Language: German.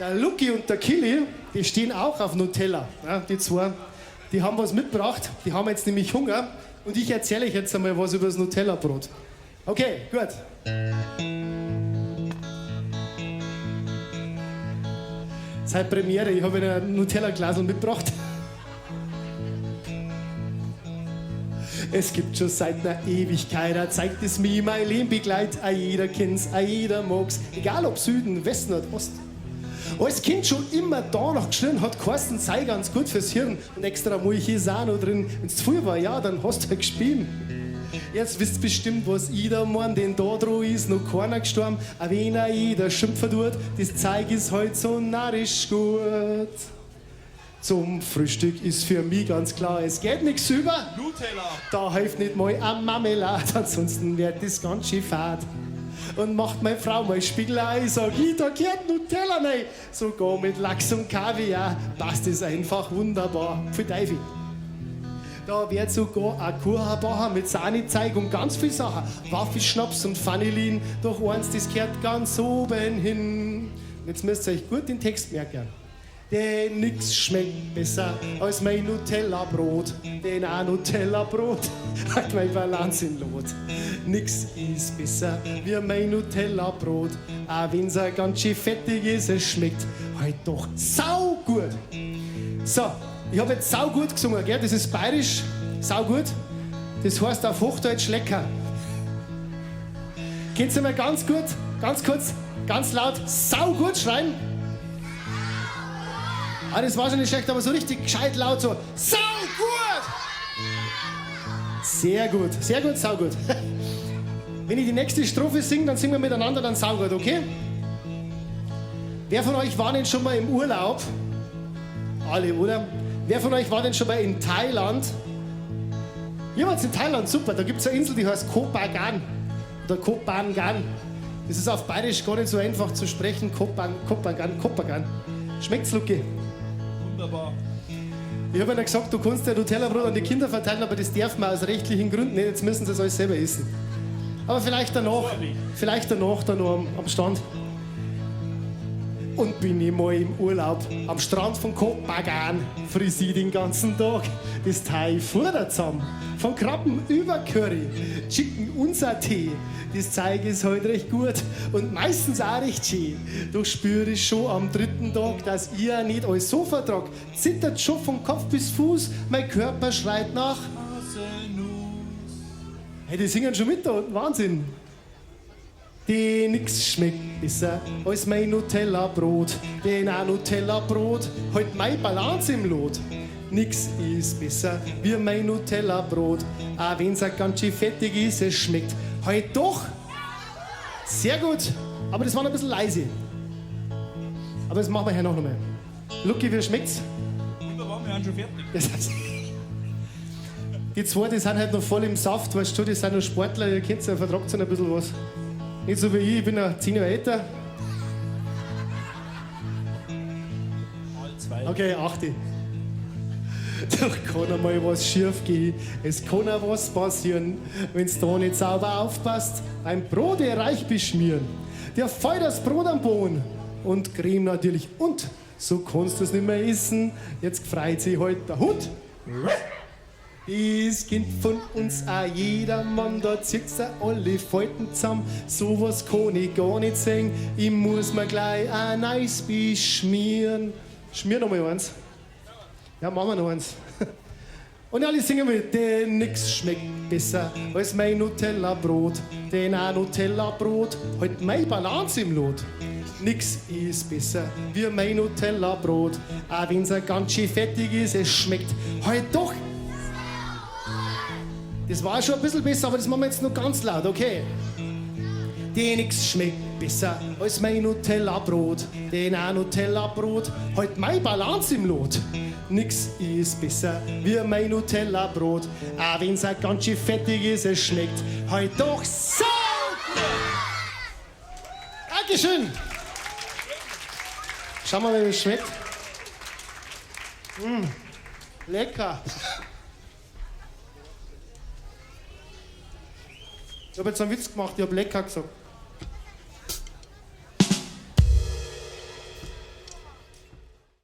Der Lucky und der Killy, die stehen auch auf Nutella. Ja, die zwei, die haben was mitgebracht, die haben jetzt nämlich Hunger. Und ich erzähle euch jetzt einmal was über das Nutella-Brot. Okay, gut. Seit Premiere, ich habe Ihnen ein Nutella-Glasl mitgebracht. Es gibt schon seit einer Ewigkeit eine Zeit, das mich mein Leben begleitet. Jeder kennt's, jeder mag's, egal ob Süden, Westen oder Ost. Als Kind schon immer danach geschrien, hat geheißen, sei ganz gut fürs Hirn. Und extra Milch ist auch noch drin. Wenn's zu früh war, ja, dann hast du halt gespielt. Jetzt wisst bestimmt, was ich da mein, denn da droh ist noch keiner gestorben. Auch wenn auch jeder schimpfen tut, das Zeug ist halt so narrisch gut. Zum Frühstück ist für mich ganz klar, es geht nichts über. Nutella. Da hilft nicht mal ein Marmelade, ansonsten wird das ganz schön fad. Und macht meine Frau mal Spiegelei, ich sag, da gehört Nutella rein. Sogar mit Lachs und Kaviar passt es einfach wunderbar. Für Teufel. Da wird sogar ein Kuchenbacher mit Sahnezeug und ganz viel Sachen. Waffelschnaps und Vanillin, doch eins, das gehört ganz oben hin. Jetzt müsst ihr euch gut den Text merken. Denn nix schmeckt besser als mein Nutella-Brot. Denn ein Nutella-Brot hat mein Balance in Lot. Nix ist besser wie mein Nutella-Brot. Auch wenn's ganz schön fettig ist, es schmeckt halt doch saugut. So, ich habe jetzt saugut gesungen, gell? Das ist bayerisch, saugut. Das heißt auf Hochdeutsch lecker. Könnt ihr mal ganz gut, ganz kurz, ganz laut saugut schreien? Ah, das war schon nicht schlecht, aber so richtig gescheit laut so. Saugut! Sehr gut, saugut. Wenn ich die nächste Strophe singe, dann singen wir miteinander dann saugut, okay? Wer von euch war denn schon mal im Urlaub? Alle, oder? Wer von euch war denn schon mal in Thailand? Jemand in Thailand, super. Da gibt es eine Insel, die heißt Koh Phangan. Oder Koh Phangan. Das ist auf Bayerisch gar nicht so einfach zu sprechen. Koh Phangan. Schmeckt's, Lucky? Wunderbar. Ich habe ihnen gesagt, du kannst ja Nutella-Brot an die Kinder verteilen, aber das darf man aus rechtlichen Gründen nicht. Jetzt müssen sie es alles selber essen. Aber vielleicht danach dann noch am Stand. Und bin ich mal im Urlaub am Strand von Koh Phangan, friss ich den ganzen Tag das Thai Futter zusammen. Von Krabben über Curry, Chicken und Saté. Das Zeug ist halt recht gut und meistens auch recht schön. Doch spüre ich schon am dritten Tag, dass ich ja nicht alles so vertrag. Zittert schon von Kopf bis Fuß, mein Körper schreit nach Haselnuss. Hey, die singen schon mit da unten, Wahnsinn. Die nix schmeckt besser als mein Nutella-Brot. Denn ein Nutella-Brot halt meine Balance im Lot. Nix ist besser wie mein Nutella-Brot. Auch wenn's ganz schön fettig ist, es schmeckt halt doch sehr gut. Aber das war noch ein bisschen leise. Aber das machen wir hier noch einmal. Lucky, wie schmeckt's? Wunderbar, wir sind schon fertig. Das heißt, die zwei, die sind halt noch voll im Saft, weißt du, die sind noch Sportler, ihr kennt ja, vertragt ein bisschen was. Nicht so wie ich bin ja 10 Jahre älter. Mal zwei. Okay, 8. Doch kann einmal was schief gehen, es kann auch was passieren, wenn's da nicht sauber aufpasst. Ein Brot reich beschmieren. Der fällt das Brot am Boden und Creme natürlich. Und so kannst du es nicht mehr essen. Jetzt freut sich halt der Hund. Das Kind von uns, auch jedermann, da zieht's alle Falten zusammen. So was kann ich gar nicht sehen, ich muss mir gleich ein Eis beschmieren. Schmier noch mal eins. Ja, machen wir noch eins. Und alle singen mit, denn nix schmeckt besser als mein Nutella-Brot. Denn ein Nutella-Brot halt meine Balance im Lot. Nix ist besser wie mein Nutella-Brot. Auch wenn's ganz schön fettig ist, es schmeckt halt doch. Das war schon ein bisschen besser, aber das machen wir jetzt noch ganz laut, okay? Denn nix schmeckt besser als mein Nutella-Brot. Denn ein Nutella-Brot halt meine Balance im Lot. Nix ist besser wie mein Nutella-Brot. Auch wenn's ganz schön fettig ist, es schmeckt halt doch so gut. Dankeschön. Schauen wir mal, wie es schmeckt. Lecker. Ich habe jetzt einen Witz gemacht, ich habe lecker gesagt.